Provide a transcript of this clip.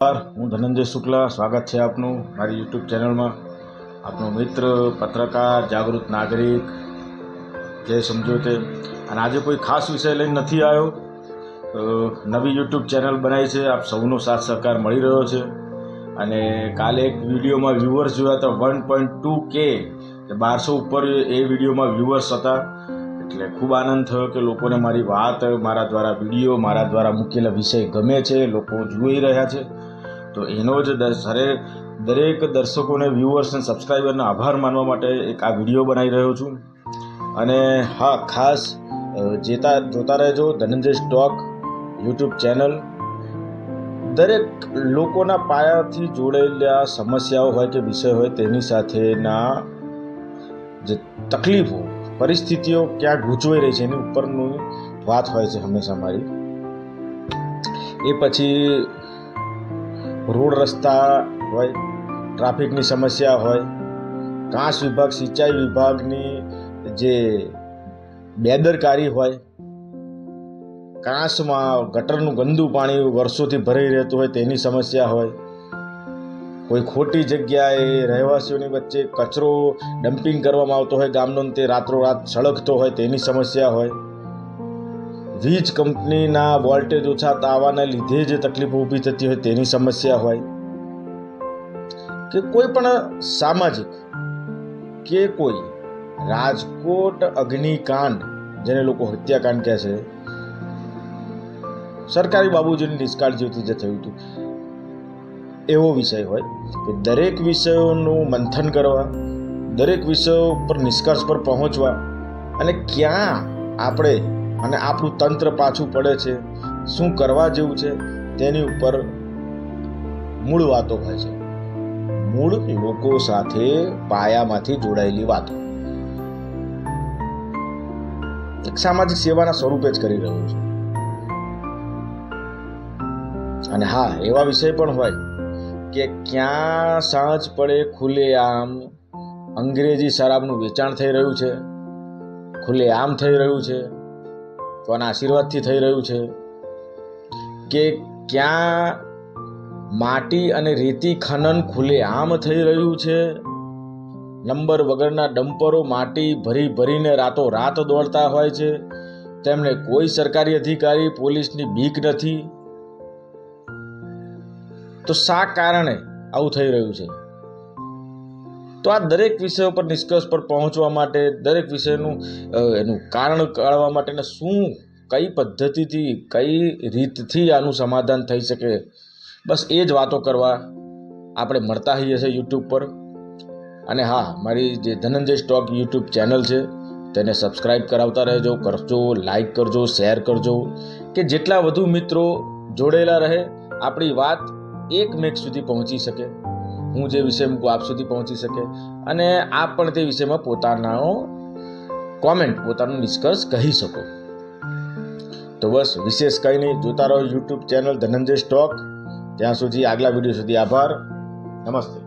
હું ધનંજય શુક્લા, સ્વાગત છે આપનું મારી યુટ્યુબ ચેનલમાં. આપનો મિત્ર પત્રકાર જાગૃત નાગરિક જય સમજોતે. અને આજે કોઈ ખાસ વિષય લઈને નથી આવ્યો. નવી યુટ્યુબ ચેનલ બનાવી છે, આપ સૌનો સાથ સહકાર મળી રહ્યો છે. અને કાલે એક વિડીયોમાં વ્યૂઅર્સ જોયા હતા 1.2K, 1200 ઉપર એ વિડીયોમાં વ્યૂઅર્સ હતા. એટલે ખૂબ આનંદ થયો કે લોકોને મારી વાત, મારા દ્વારા વિડીયો, મારા દ્વારા મૂકેલા વિષય ગમે છે, લોકો જોઈ રહ્યા છે. તો એનો જ દરેક દર્શકોને, વ્યૂઅર્સ અને સબસ્ક્રાઈબરનો આભાર માનવા માટે એક આ વિડીયો બનાવી રહ્યો છું. અને હા, ખાસ જોતા રહેજો ધનંજય સ્ટોક યુટ્યુબ ચેનલ. દરેક લોકોના પાયાથી જોડાયેલા સમસ્યાઓ હોય કે વિષય હોય, તેની સાથેના જે તકલીફો, પરિસ્થિતિઓ ક્યાં ગૂંચવાઈ રહી છે એની ઉપરની વાત હોય છે હંમેશા મારી. એ પછી રોડ રસ્તા હોય, ટ્રાફિકની સમસ્યા હોય, ઘાસ વિભાગ, સિંચાઈ વિભાગની જે બેદરકારી હોય, કાંસમાં ગટરનું ગંદુ પાણી વર્ષોથી ભરાઈ રહેતું હોય તેની સમસ્યા હોય, કોઈ ખોટી જગ્યાએ રહેવાસીઓની વચ્ચે કચરો ડમ્પિંગ કરવામાં આવતો હોય ગામનો, તે રાત્રોરાત સળગતો હોય તેની સમસ્યા હોય, વીજ કંપનીના વોલ્ટેજ ઓછા આવવાના લીધે જે તકલીફો ઊભી થતી હોય તેની સમસ્યા હોય, કે કોઈ પણ સામાજિક કે કોઈ રાજકોટ અગ્નિકાંડ, જેને લોકો હત્યાકાંડ કહે છે, સરકારી બાબુજીની નિષ્કાળજીથી જે થયું હતું, એવો વિષય હોય કે દરેક વિષયોનું મંથન કરવા, દરેક વિષયો પર નિષ્કર્ષ પર પહોંચવા, અને ક્યાં આપણે અને આપણું તંત્ર પાછું પડે છે, શું કરવા જેવું છે, તેની ઉપર મૂળ વાતો હોય છે. મૂળ લોકો સાથે પાયામાંથી જોડાયેલી વાતો એક સામાજિક સેવાના સ્વરૂપે જ કરી રહ્યો છું. અને હા, એવા વિષય પણ હોય કે ક્યાં સાંજ પડે ખુલ્લેઆમ અંગ્રેજી શરાબનું વેચાણ થઈ રહ્યું છે, ખુલ્લેઆમ થઈ રહ્યું છે, કોના આશીર્વાદથી થઈ રહ્યું છે, કે ક્યાં માટી અને રેતી ખનન ખુલ્લેઆમ થઈ રહ્યું છે, નંબર વગરના ડમ્પરો માટી ભરીને રાતોરાત દોડતા હોય છે, તેમને કોઈ સરકારી અધિકારી, પોલીસની બીક નથી. તો શા કારણે આવું થઈ રહ્યું છે? તો આ દરેક વિષયો પર નિષ્કર્ષ પર પહોંચવા માટે, દરેક વિષયનું એનું કારણ કાઢવા માટે, કઈ પદ્ધતિથી, કઈ રીતથી આનું સમાધાન થઈ શકે, બસ એ જ વાતો કરવા આપણે મળતા હોઈએ છીએ યુટ્યુબ પર. અને હા, મારી જે ધનંજય સ્ટોક યુટ્યુબ ચેનલ છે તેને સબસ્ક્રાઈબ કરાવતા રહેજો, કરજો, લાઈક કરજો, શેર કરજો, કે જેટલા વધુ મિત્રો જોડેલા રહે, આપણી વાત એક મેક સુધી પહોંચી શકે, હું જે વિષય મૂકું આપ સુધી પહોંચી શકે, અને આપ પણ તે વિષયમાં પોતાનો કોમેન્ટ, પોતાનો નિષ્કર્ષ કહી શકો. તો બસ વિશેષ કંઈ નહીં, જોતા રહો યુટ્યુબ ચેનલ ધનંજય સ્ટોક. ત્યાં સુધી, આગલા વિડીયો સુધી આભાર. નમસ્તે.